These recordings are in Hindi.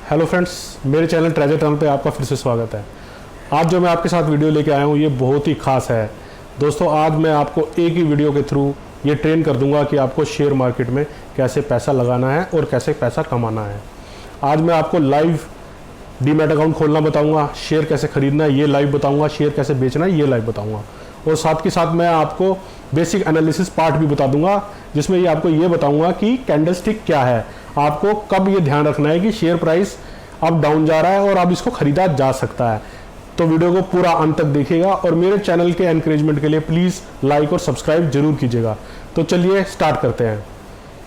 हेलो फ्रेंड्स, मेरे चैनल ट्रेजर टनल पे आपका फिर से स्वागत है। आज जो मैं आपके साथ वीडियो लेके आया हूँ ये बहुत ही खास है। दोस्तों, आज मैं आपको एक ही वीडियो के थ्रू ये ट्रेन कर दूंगा कि आपको शेयर मार्केट में कैसे पैसा लगाना है और कैसे पैसा कमाना है। आज मैं आपको लाइव डीमैट अकाउंट खोलना बताऊँगा, शेयर कैसे खरीदना है ये लाइव बताऊँगा, शेयर कैसे बेचना है ये लाइव बताऊँगा, और साथ के साथ मैं आपको बेसिक एनालिसिस पार्ट भी बता दूंगा, जिसमें ये आपको ये बताऊंगा कि कैंडलस्टिक क्या है, आपको कब ये ध्यान रखना है कि शेयर प्राइस अब डाउन जा रहा है और अब इसको खरीदा जा सकता है। तो वीडियो को पूरा अंत तक देखिएगा और मेरे चैनल के एनकरेजमेंट के लिए प्लीज़ लाइक और सब्सक्राइब जरूर कीजिएगा। तो चलिए स्टार्ट करते हैं।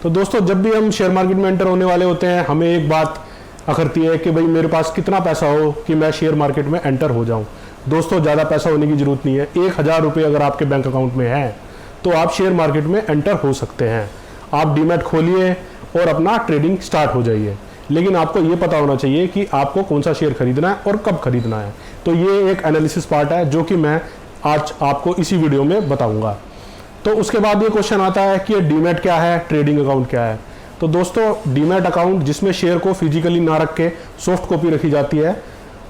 तो दोस्तों, जब भी हम शेयर मार्केट में एंटर होने वाले होते हैं, हमें एक बात अखरती है कि भाई मेरे पास कितना पैसा हो कि मैं शेयर मार्केट में एंटर हो जाऊँ। दोस्तों, ज़्यादा पैसा होने की ज़रूरत नहीं है। 1000 रुपये अगर आपके बैंक अकाउंट में है तो आप शेयर मार्केट में एंटर हो सकते हैं। आप डीमैट खोलिए और अपना ट्रेडिंग स्टार्ट हो जाइए, लेकिन आपको ये पता होना चाहिए कि आपको कौन सा शेयर खरीदना है और कब खरीदना है। तो ये एक एनालिसिस पार्ट है जो कि मैं आज आपको इसी वीडियो में बताऊंगा। तो उसके बाद ये क्वेश्चन आता है कि डीमैट क्या है, ट्रेडिंग अकाउंट क्या है। तो दोस्तों, डीमैट अकाउंट जिसमें शेयर को फिजिकली ना रख के सॉफ्ट कॉपी रखी जाती है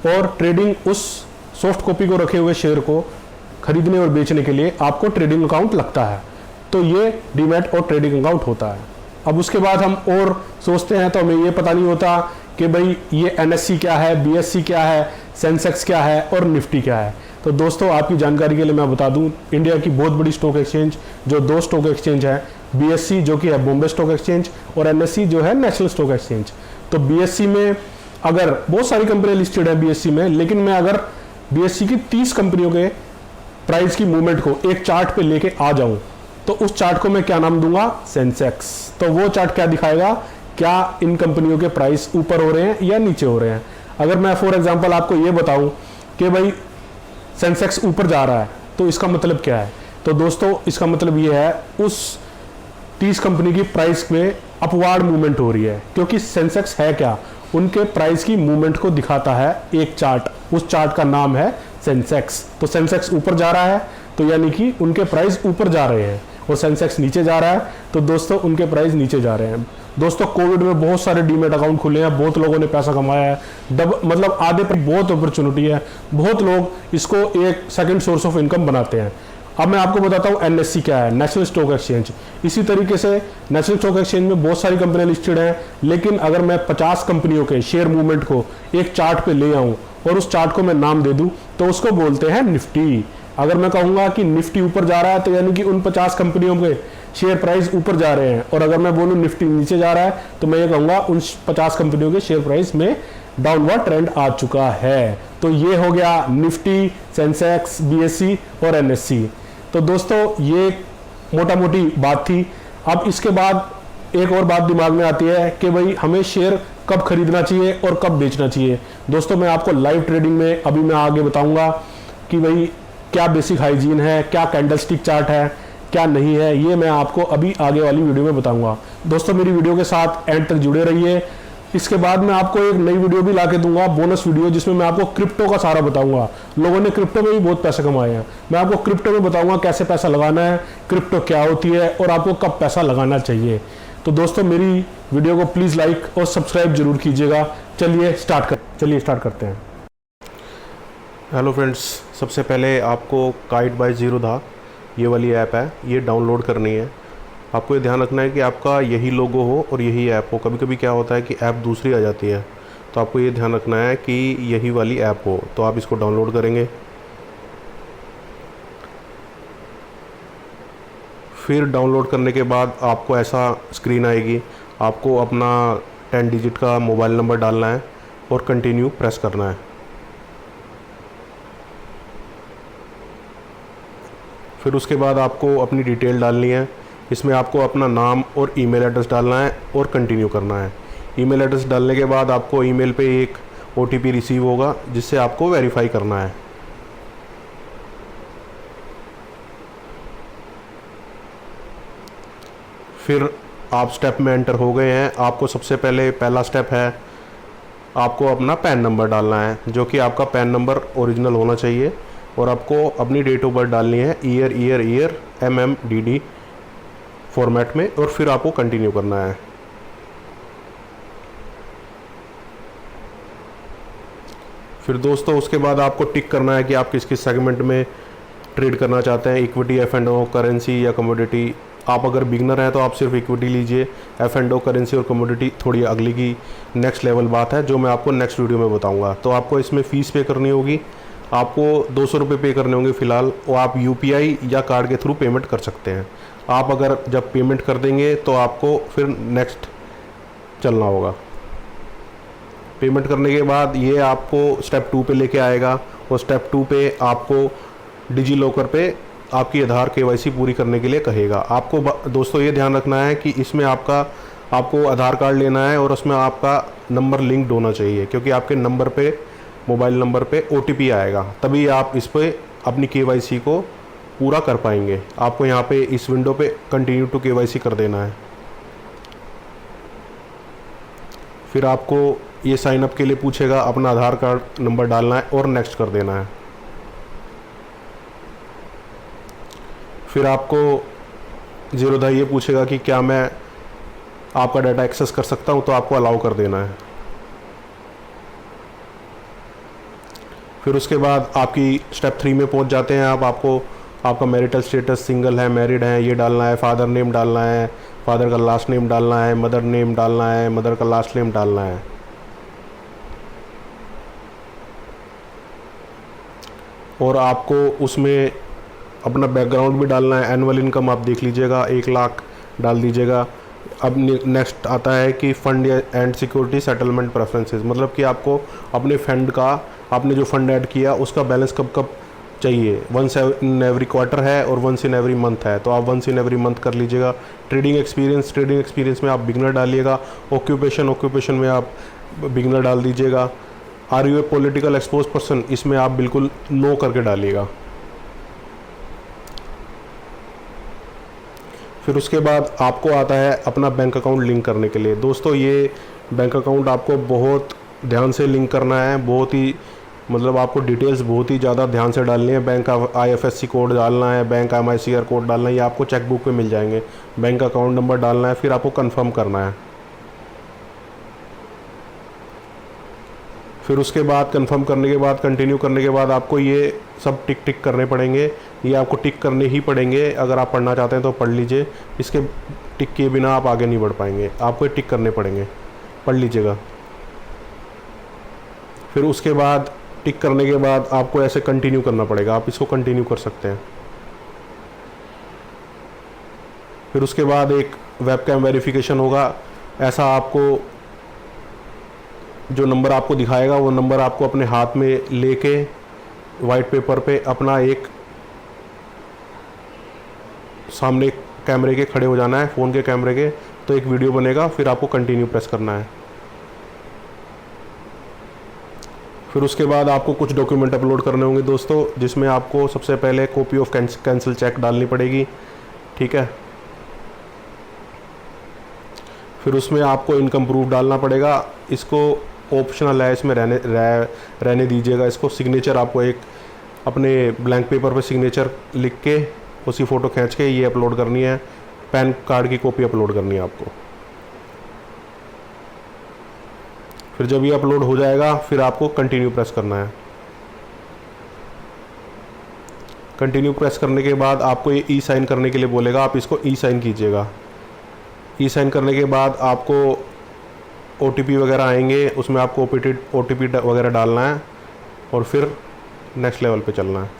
और ट्रेडिंग उस सॉफ्ट कॉपी को रखे हुए शेयर को खरीदने और बेचने के लिए आपको ट्रेडिंग अकाउंट लगता है। तो ये डीमैट और ट्रेडिंग अकाउंट होता है। अब उसके बाद हम और सोचते हैं तो हमें ये पता नहीं होता कि भाई ये एनएससी क्या है, बीएससी क्या है, सेंसेक्स क्या है और निफ्टी क्या है। तो दोस्तों, आपकी जानकारी के लिए मैं बता दूं, इंडिया की बहुत बड़ी स्टॉक एक्सचेंज जो 2 स्टॉक एक्सचेंज है, बीएससी जो कि है बॉम्बे स्टॉक एक्सचेंज और एनएससी जो है नेशनल स्टॉक एक्सचेंज। तो बीएससी में अगर बहुत सारी कंपनियां लिस्टेड है बीएससी में, लेकिन मैं अगर बीएससी की 30 कंपनियों के प्राइस की मूवमेंट को एक चार्ट पे लेके आ जाऊं तो उस चार्ट को मैं क्या नाम दूंगा, सेंसेक्स। तो वो चार्ट क्या दिखाएगा, क्या इन कंपनियों के प्राइस ऊपर हो रहे हैं या नीचे हो रहे हैं। अगर मैं फॉर एग्जांपल आपको ये बताऊं कि भाई सेंसेक्स ऊपर जा रहा है तो इसका मतलब क्या है। तो दोस्तों, इसका मतलब ये है उस 30 कंपनी की प्राइस में अपवार्ड मूवमेंट हो रही है, क्योंकि सेंसेक्स है क्या, उनके प्राइस की मूवमेंट को दिखाता है एक चार्ट। उस चार्ट का नाम है सेंसेक्स। तो सेंसेक्स ऊपर जा रहा है तो यानी कि उनके प्राइस ऊपर जा रहे हैं, और सेंसेक्स नीचे जा रहा है तो दोस्तों उनके प्राइस नीचे जा रहे हैं। दोस्तों, कोविड में बहुत सारे डीमैट अकाउंट खुले हैं, बहुत लोगों ने पैसा कमाया है, मतलब आधे पर बहुत अपॉर्चुनिटी है, बहुत लोग इसको एक सेकंड सोर्स ऑफ इनकम बनाते हैं। अब मैं आपको बताता हूँ एनएससी क्या है, नेशनल स्टॉक एक्सचेंज। इसी तरीके से नेशनल स्टॉक एक्सचेंज में बहुत सारी कंपनियां लिस्टेड हैं, लेकिन अगर मैं 50 कंपनियों के शेयर मूवमेंट को एक चार्ट पे ले आऊं और उस चार्ट को मैं नाम दे दूं तो उसको बोलते हैं निफ्टी। अगर मैं कहूंगा कि निफ्टी ऊपर जा रहा है तो यानी कि उन 50 कंपनियों के शेयर प्राइस ऊपर जा रहे हैं, और अगर मैं बोलूं निफ्टी नीचे जा रहा है तो मैं ये कहूंगा उन 50 कंपनियों के शेयर प्राइस में डाउनवर्ड ट्रेंड आ चुका है। तो ये हो गया निफ्टी, सेंसेक्स, बीएससी और एनएससी। तो दोस्तों, ये मोटा मोटी बात थी। अब इसके बाद एक और बात दिमाग में आती है कि भाई हमें शेयर कब खरीदना चाहिए और कब बेचना चाहिए। दोस्तों, मैं आपको लाइव ट्रेडिंग में अभी मैं आगे बताऊंगा कि भाई क्या बेसिक हाइजीन है, क्या कैंडलस्टिक चार्ट है, क्या नहीं है, ये मैं आपको अभी आगे वाली वीडियो में बताऊंगा। दोस्तों, मेरी वीडियो के साथ एंड तक जुड़े रहिए। इसके बाद मैं आपको एक नई वीडियो भी ला के दूंगा, बोनस वीडियो, जिसमें मैं आपको क्रिप्टो का सारा बताऊंगा। लोगों ने क्रिप्टो में भी बहुत पैसे कमाए हैं, मैं आपको क्रिप्टो में बताऊंगा कैसे पैसा लगाना है, क्रिप्टो क्या होती है और आपको कब पैसा लगाना चाहिए। तो दोस्तों, मेरी वीडियो को प्लीज़ लाइक और सब्सक्राइब जरूर कीजिएगा। चलिए स्टार्ट करते हैं। हेलो फ्रेंड्स, सबसे पहले आपको काइट बाय ज़ीरोधा ये वाली ऐप है, ये डाउनलोड करनी है। आपको ये ध्यान रखना है कि आपका यही लोगो हो और यही ऐप हो। कभी कभी क्या होता है कि ऐप दूसरी आ जाती है, तो आपको ये ध्यान रखना है कि यही वाली ऐप हो। तो आप इसको डाउनलोड करेंगे, फिर डाउनलोड करने के बाद आपको ऐसा स्क्रीन आएगी। आपको अपना 10 डिजिट का मोबाइल नंबर डालना है और कंटिन्यू प्रेस करना है। फिर उसके बाद आपको अपनी डिटेल डालनी है। इसमें आपको अपना नाम और ईमेल एड्रेस डालना है और कंटिन्यू करना है। ईमेल एड्रेस डालने के बाद आपको ईमेल पे एक ओटीपी रिसीव होगा, जिससे आपको वेरीफाई करना है। फिर आप स्टेप में एंटर हो गए हैं। आपको सबसे पहले पहला स्टेप है, आपको अपना पैन नंबर डालना है, जो कि आपका पैन नंबर ओरिजिनल होना चाहिए, और आपको अपनी डेट ऑफ बर्थ डालनी है ईयर MMDD फॉर्मेट में, और फिर आपको कंटिन्यू करना है। फिर दोस्तों उसके बाद आपको टिक करना है कि आप किस किस सेगमेंट में ट्रेड करना चाहते हैं, इक्विटी, F&O, करेंसी या कमोडिटी। आप अगर बिगनर हैं तो आप सिर्फ इक्विटी लीजिए, F&O, करेंसी और कमोडिटी थोड़ी अगली की नेक्स्ट लेवल बात है जो मैं आपको नेक्स्ट वीडियो में बताऊंगा। तो आपको इसमें फ़ीस पे करनी होगी, आपको 200 रुपये पे करने होंगे फ़िलहाल, और आप UPI या कार्ड के थ्रू पेमेंट कर सकते हैं। आप अगर जब पेमेंट कर देंगे तो आपको फिर नेक्स्ट चलना होगा। पेमेंट करने के बाद ये आपको स्टेप 2 पे लेके आएगा, और स्टेप 2 पे आपको डिजी लॉकर पे आपकी आधार KYC पूरी करने के लिए कहेगा। आपको दोस्तों ये ध्यान रखना है कि इसमें आपको आधार कार्ड लेना है और उसमें आपका नंबर लिंक्ड होना चाहिए, क्योंकि आपके नंबर पे, मोबाइल नंबर पे OTP आएगा, तभी आप इस पर अपनी KYC को पूरा कर पाएंगे। आपको यहाँ पे इस विंडो पे कंटिन्यू टू KYC कर देना है। फिर आपको ये साइन अप के लिए पूछेगा, अपना आधार कार्ड नंबर डालना है और नेक्स्ट कर देना है। फिर आपको 0 ये पूछेगा कि क्या मैं आपका डाटा एक्सेस कर सकता हूँ, तो आपको अलाउ कर देना है। फिर उसके बाद आपकी स्टेप 3 में पहुँच जाते हैं आपको आपका मैरिटल स्टेटस, सिंगल है, मैरिड है, ये डालना है। फादर नेम डालना है, फादर का लास्ट नेम डालना है, मदर नेम डालना है, मदर का लास्ट नेम डालना है। और आपको उसमें अपना बैकग्राउंड भी डालना है। एनुअल इनकम आप देख लीजिएगा, 1 लाख डाल दीजिएगा। अब नेक्स्ट आता है कि fund and security settlement preferences, मतलब कि आपको अपने फंड का, आपने जो फंड ऐड किया उसका बैलेंस कब कब चाहिए। 1 इन एवरी क्वार्टर है और 1 इन एवरी मंथ है, तो आप 1 इन एवरी मंथ कर लीजिएगा। ट्रेडिंग एक्सपीरियंस में आप बिगनर डालिएगा। ऑक्यूपेशन में आप बिगनर डाल दीजिएगा। Are you a political expose person, इसमें आप बिल्कुल नो करके डालिएगा। फिर उसके बाद आपको आता है अपना बैंक अकाउंट लिंक करने के लिए। दोस्तों ये बैंक अकाउंट आपको बहुत ध्यान से लिंक करना है, बहुत ही मतलब आपको डिटेल्स बहुत ही ज़्यादा ध्यान से डालनी है। बैंक IFSC कोड डालना है, बैंक MICR कोड डालना है, ये आपको चेकबुक पे मिल जाएंगे। बैंक अकाउंट नंबर डालना है, फिर आपको कंफर्म करना है। फिर उसके बाद कंफर्म करने के बाद, कंटिन्यू करने के बाद आपको ये सब टिक करने पड़ेंगे। ये आपको टिक करने ही पड़ेंगे, अगर आप पढ़ना चाहते हैं तो पढ़ लीजिए, इसके टिक किए बिना आप आगे नहीं बढ़ पाएंगे। आपको टिक करने पड़ेंगे, पढ़ लीजिएगा। फिर उसके बाद टिक करने के बाद आपको ऐसे कंटिन्यू करना पड़ेगा, आप इसको कंटिन्यू कर सकते हैं। फिर उसके बाद एक वेबकैम वेरिफिकेशन होगा। ऐसा आपको जो नंबर आपको दिखाएगा वो नंबर आपको अपने हाथ में लेके वाइट पेपर पे अपना एक सामने कैमरे के खड़े हो जाना है, फ़ोन के कैमरे के, तो एक वीडियो बनेगा। फिर आपको कंटिन्यू प्रेस करना है। फिर उसके बाद आपको कुछ डॉक्यूमेंट अपलोड करने होंगे दोस्तों, जिसमें आपको सबसे पहले कॉपी ऑफ कैंसिल चेक डालनी पड़ेगी, ठीक है। फिर उसमें आपको इनकम प्रूफ डालना पड़ेगा। इसको ऑप्शनल है, इसमें रहने दीजिएगा इसको। सिग्नेचर आपको एक अपने ब्लैंक पेपर पे सिग्नेचर लिख के उसी फ़ोटो खींच के ये अपलोड करनी है। पैन कार्ड की कॉपी अपलोड करनी है आपको। फिर जब ये अपलोड हो जाएगा फिर आपको कंटिन्यू प्रेस करना है। कंटिन्यू प्रेस करने के बाद आपको ये साइन करने के लिए बोलेगा, आप इसको साइन कीजिएगा। साइन करने के बाद आपको OTP वगैरह आएंगे, उसमें आपको OTP वगैरह डालना है और फिर नेक्स्ट लेवल पे चलना है।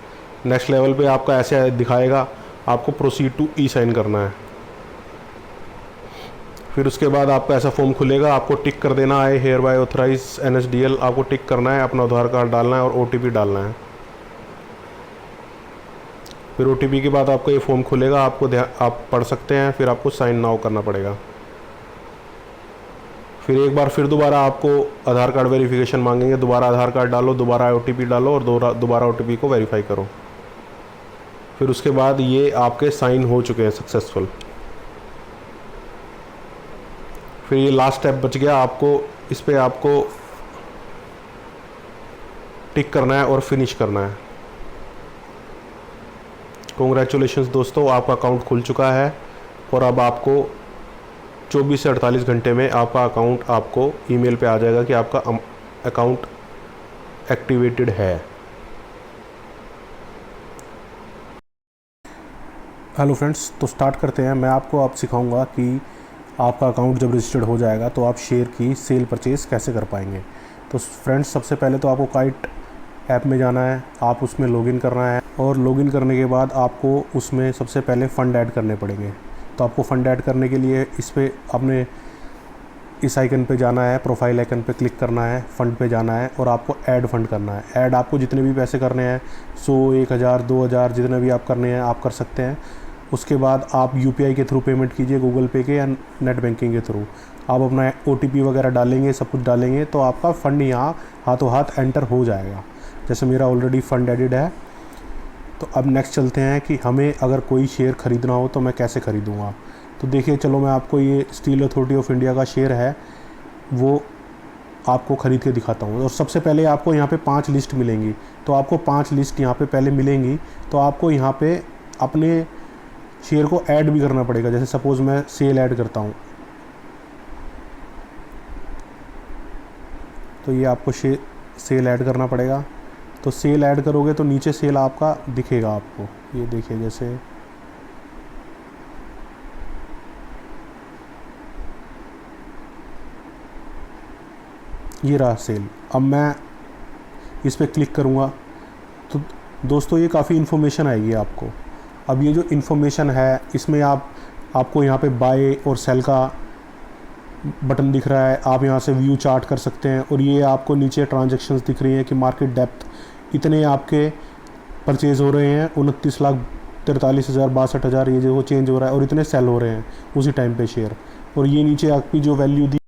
नेक्स्ट लेवल पे आपका ऐसे दिखाएगा, आपको प्रोसीड टू साइन करना है। फिर उसके बाद आपका ऐसा फॉर्म खुलेगा, आपको टिक कर देना है, हेयर बाय ऑथराइज NSDL आपको टिक करना है, अपना आधार कार्ड डालना है और OTP डालना है। फिर OTP के बाद आपको ये फॉर्म खुलेगा, आप पढ़ सकते हैं, फिर आपको साइन नाउ करना पड़ेगा। फिर एक बार फिर दोबारा आपको आधार कार्ड वेरिफिकेशन मांगेंगे, दोबारा आधार कार्ड डालो, दोबारा OTP डालो और दोबारा OTP को वेरीफाई करो। फिर उसके बाद ये आपके साइन हो चुके हैं सक्सेसफुल। फिर ये लास्ट स्टेप बच गया, आपको इस पर आपको टिक करना है और फिनिश करना है। कॉन्ग्रेचुलेशंस दोस्तों, आपका अकाउंट खुल चुका है और अब आपको 24 से 48 घंटे में आपका अकाउंट आपको ईमेल पे आ जाएगा कि आपका अकाउंट एक्टिवेटेड है। हेलो फ्रेंड्स, तो स्टार्ट करते हैं। मैं आपको अब सिखाऊंगा कि आपका अकाउंट जब रजिस्टर्ड हो जाएगा तो आप शेयर की सेल परचेज़ कैसे कर पाएंगे। तो फ्रेंड्स, सबसे पहले तो आपको काइट ऐप में जाना है, आप उसमें लॉगिन करना है और लॉगिन करने के बाद आपको उसमें सबसे पहले फ़ंड ऐड करने पड़ेंगे। तो आपको फ़ंड ऐड करने के लिए इस पर अपने इस आइकन पे जाना है, प्रोफाइल आइकन पे क्लिक करना है, फ़ंड पे जाना है और आपको ऐड फ़ंड करना है। ऐड आपको जितने भी पैसे करने हैं, 100, 1000, 2000 जितने भी आप करने हैं आप कर सकते हैं। उसके बाद आप यूपीआई के थ्रू पेमेंट कीजिए, गूगल पे के या नेट बैंकिंग के थ्रू। आप अपना ओटीपी वगैरह डालेंगे, सब कुछ डालेंगे तो आपका फ़ंड यहाँ हाथों हाथ एंटर हो जाएगा। जैसे मेरा ऑलरेडी फ़ंड एडिड है। तो अब नेक्स्ट चलते हैं कि हमें अगर कोई शेयर ख़रीदना हो तो मैं कैसे ख़रीदूँगा। तो देखिए, चलो मैं आपको ये स्टील अथॉरिटी ऑफ इंडिया का शेयर है वो आपको ख़रीद के दिखाता हूँ। और सबसे पहले आपको यहाँ पे 5 लिस्ट मिलेंगी। तो आपको 5 लिस्ट यहाँ पे पहले मिलेंगी। तो आपको यहाँ पे अपने शेयर को ऐड भी करना पड़ेगा। जैसे सपोज़ मैं सेल ऐड करता हूँ, तो ये आपको सेल ऐड करना पड़ेगा। तो सेल ऐड करोगे तो नीचे सेल आपका दिखेगा आपको, ये देखिए जैसे ये रहा सेल। अब मैं इस पर क्लिक करूँगा तो दोस्तों ये काफ़ी इन्फॉर्मेशन आएगी आपको। अब ये जो इन्फॉर्मेशन है इसमें आपको यहाँ पे बाय और सेल का बटन दिख रहा है। आप यहाँ से व्यू चार्ट कर सकते हैं और ये आपको नीचे ट्रांजैक्शंस दिख रही हैं कि मार्केट डेप्थ इतने आपके परचेज़ हो रहे हैं, 29,43,000, 62,000 ये जो चेंज हो रहा है और इतने सेल हो रहे हैं उसी टाइम पे शेयर। और ये नीचे आपकी जो वैल्यू दी